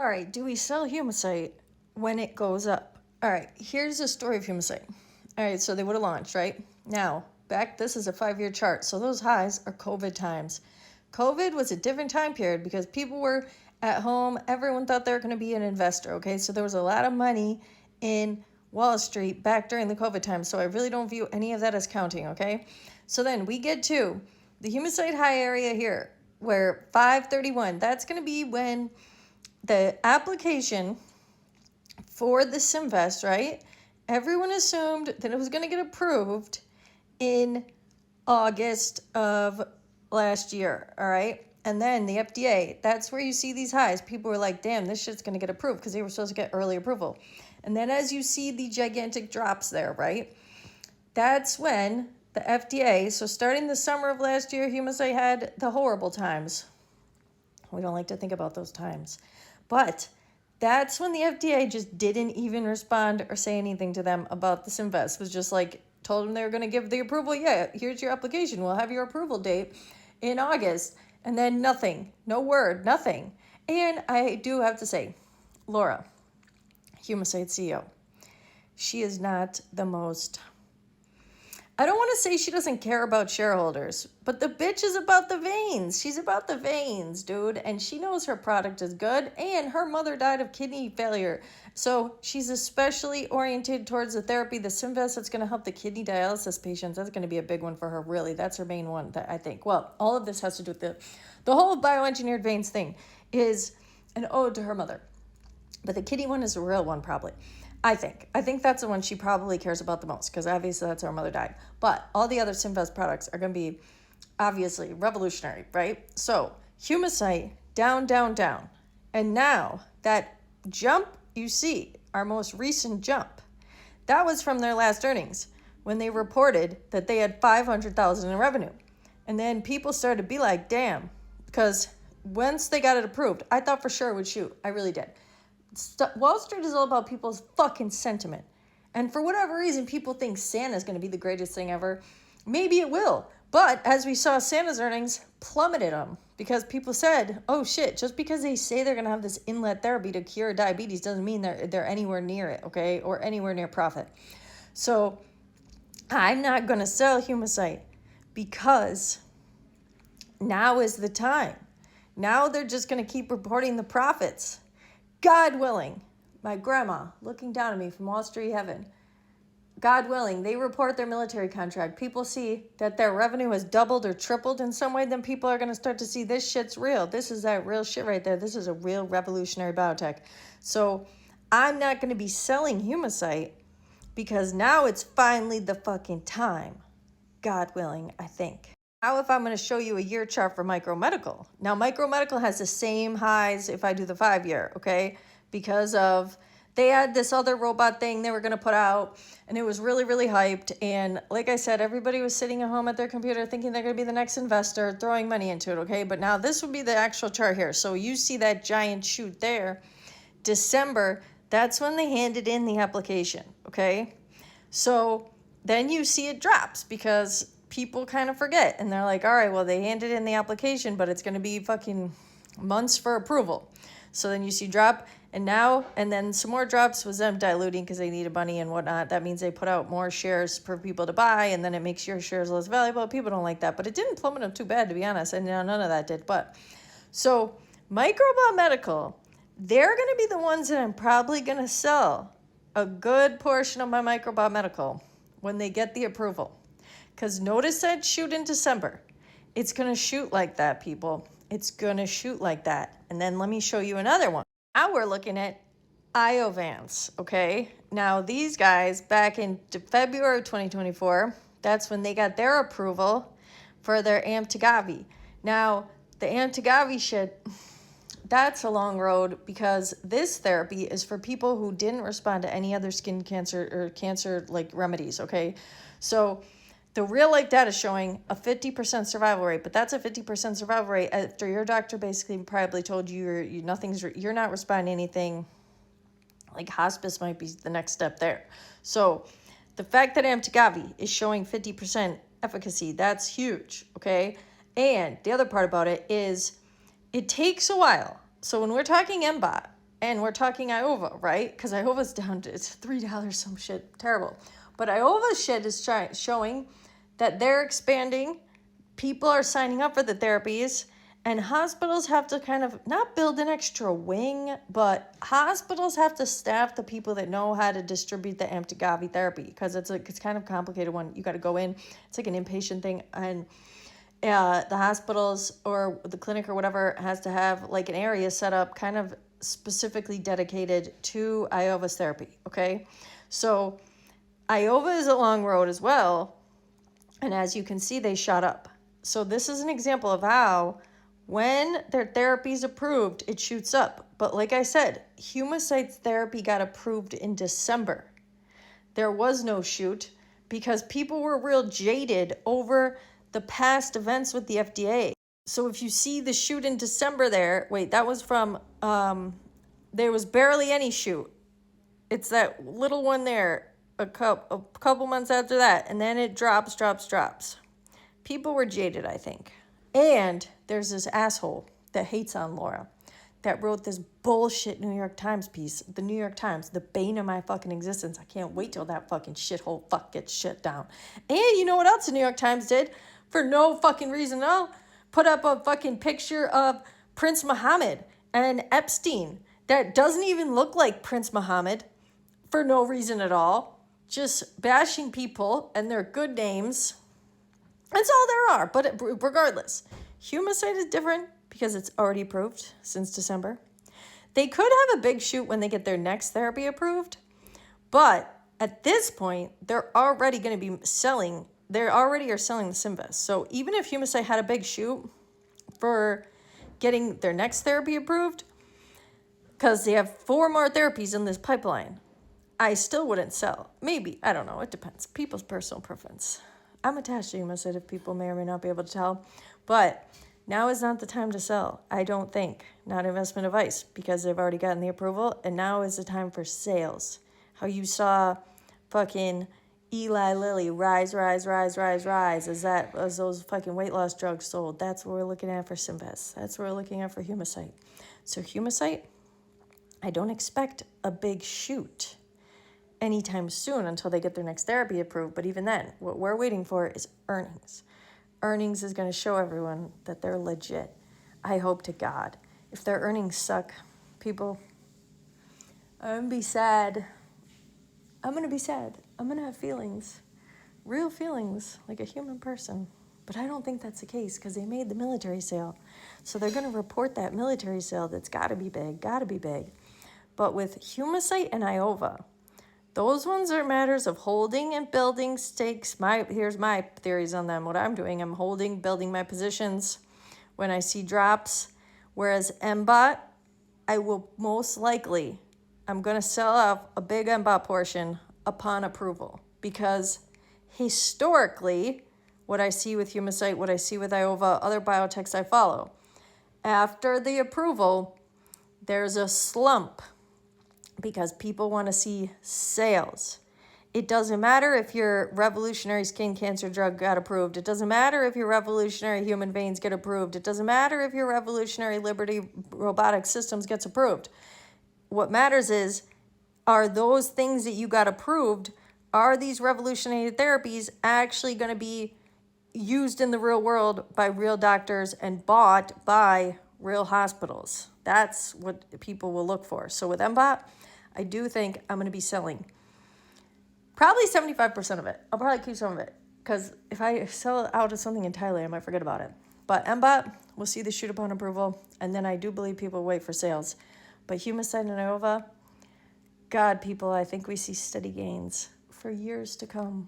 All right, do we sell humacyte when it goes up? All right, here's the story of humacyte. All right, so they would have launched, right? Now, this is a 5-year chart. So those highs are COVID times. COVID was a different time period because people were at home. Everyone thought they were going to be an investor, okay? So there was a lot of money in Wall Street back during the COVID time. So I really don't view any of that as counting, okay? So then we get to the humacyte high area here where 531, that's going to be when the application for the Simvest, right? Everyone assumed that it was going to get approved in August of last year, all right? And then the FDA, that's where you see these highs. People were like, damn, this shit's going to get approved because they were supposed to get early approval. And then as you see the gigantic drops there, right? That's when the FDA, so starting the summer of last year, humacyte had the horrible times. We don't like to think about those times. But that's when the FDA just didn't even respond or say anything to them about this Simvest. It was just like, told them they were going to give the approval. Yeah, here's your application. We'll have your approval date in August. And then nothing, no word, nothing. And I do have to say, Laura, humacyte CEO, she is not the most... I don't want to say she doesn't care about shareholders, but the bitch is about the veins. She's about the veins, dude. And she knows her product is good. And her mother died of kidney failure. So she's especially oriented towards the therapy, the Simvest, that's going to help the kidney dialysis patients. That's going to be a big one for her, really. That's her main one, that I think. Well, all of this has to do with the whole bioengineered veins thing is an ode to her mother. But the kidney one is a real one, probably. I think that's the one she probably cares about the most because obviously that's how her mother died. But all the other Simvest products are going to be obviously revolutionary, right? So humacyte, down, down, down. And now that jump you see, our most recent jump, that was from their last earnings when they reported that they had $500,000 in revenue. And then people started to be like, damn, because once they got it approved, I thought for sure it would shoot. I really did. Wall Street is all about people's fucking sentiment. And for whatever reason, people think Santa's going to be the greatest thing ever. Maybe it will. But as we saw, Santa's earnings plummeted them because people said, oh shit, just because they say they're going to have this inlet therapy to cure diabetes doesn't mean they're anywhere near it, okay? Or anywhere near profit. So I'm not going to sell humacyte because now is the time. Now they're just going to keep reporting the profits. God willing, my grandma looking down at me from Wall Street heaven, God willing, they report their military contract. People see that their revenue has doubled or tripled in some way, then people are going to start to see this shit's real. This is that real shit right there. This is a real revolutionary biotech. So I'm not going to be selling humacyte because now it's finally the fucking time. God willing, I think. Now if I'm going to show you a year chart for Micromedical. Now Micromedical has the same highs if I do the 5-year, okay? Because of, they had this other robot thing they were going to put out and it was really, really hyped. And like I said, everybody was sitting at home at their computer thinking they're going to be the next investor, throwing money into it, okay? But now this would be the actual chart here. So you see that giant shoot there. December, that's when they handed in the application, okay? So then you see it drops because people kind of forget and they're like, all right, well, they handed in the application, but it's going to be fucking months for approval. So then you see drop and then some more drops was them diluting because they needed money and whatnot. That means they put out more shares for people to buy and then it makes your shares less valuable. People don't like that, but it didn't plummet up too bad, to be honest. And none of that did. But so Microbot Medical, they're going to be the ones that I'm probably going to sell a good portion of my Microbot Medical when they get the approval. Because notice that shoot in December. It's going to shoot like that, people. It's going to shoot like that. And then let me show you another one. Now we're looking at IOVA, okay? Now these guys, back in February of 2024, that's when they got their approval for their Amtagavi. Now, the Amtagavi shit, that's a long road because this therapy is for people who didn't respond to any other skin cancer or cancer like remedies, okay? So the real life data is showing a 50% survival rate, but that's a 50% survival rate after your doctor basically probably told you you're not responding to anything. Like hospice might be the next step there. So the fact that Amtagavi is showing 50% efficacy, that's huge, okay? And the other part about it is it takes a while. So when we're talking MBOT, And we're talking IOVA, right? Because IOVA's down to, it's $3, some shit, terrible. But IOVA's shit is showing that they're expanding. People are signing up for the therapies. And hospitals have to kind of not build an extra wing, but hospitals have to staff the people that know how to distribute the Amtigavi therapy, because it's kind of complicated one. You got to go in. It's like an inpatient thing. And the hospitals or the clinic or whatever has to have like an area set up kind of specifically dedicated to IOVA's therapy, okay? So IOVA is a long road as well, and as you can see, they shot up. So this is an example of how when their therapy is approved, it shoots up. But like I said, humacyte's therapy got approved in December. There was no shoot because people were real jaded over the past events with the FDA. So if you see the shoot in December there, wait, that was from, there was barely any shoot. It's that little one there, a couple months after that, and then it drops. People were jaded, I think. And there's this asshole that hates on Laura that wrote this bullshit New York Times piece. The New York Times, the bane of my fucking existence. I can't wait till that fucking shithole fuck gets shut down. And you know what else the New York Times did? For no fucking reason at all, put up a fucking picture of Prince Mohammed and Epstein that doesn't even look like Prince Mohammed for no reason at all. Just bashing people and their good names. That's all there are. But regardless, humacyte is different because it's already approved since December. They could have a big shoot when they get their next therapy approved. But at this point, they're already going to be selling. They already are selling the Symvess. So even if humacyte had a big shoot for getting their next therapy approved, because they have 4 more therapies in this pipeline, I still wouldn't sell. Maybe. I don't know. It depends. People's personal preference. I'm attached to humacyte, if people may or may not be able to tell. But now is not the time to sell, I don't think. Not investment advice, because they've already gotten the approval. And now is the time for sales. How you saw fucking Eli Lilly rise as those fucking weight loss drugs sold. That's what we're looking at for Symvess. That's what we're looking at for humacyte. So humacyte, I don't expect a big shoot anytime soon until they get their next therapy approved. But even then, what we're waiting for is earnings. Earnings is going to show everyone that they're legit. I hope to God. If their earnings suck, people, I'm going to be sad. I'm going to be sad. I'm going to have feelings. Real feelings, like a human person. But I don't think that's the case because they made the military sale. So they're going to report that military sale that's got to be big. But with humacyte and IOVA, those ones are matters of holding and building stakes. Here's my theories on them. What I'm doing, I'm holding, building my positions when I see drops. Whereas MBOT, I will most likely, I'm going to sell off a big MBOT portion upon approval. Because historically, what I see with humacyte, what I see with IOVA, other biotechs I follow, after the approval, there's a slump. Because people want to see sales. It doesn't matter if your revolutionary skin cancer drug got approved. It doesn't matter if your revolutionary human veins get approved. It doesn't matter if your revolutionary Liberty robotic systems gets approved. What matters is, are those things that you got approved, are these revolutionary therapies actually going to be used in the real world by real doctors and bought by real hospitals? That's what people will look for. So with MBOT, I do think I'm going to be selling probably 75% of it. I'll probably keep some of it because if I sell out of something entirely, I might forget about it. But MBOT, we'll see the shoot upon approval. And then I do believe people wait for sales. But humacyte and IOVA, God, people, I think we see steady gains for years to come.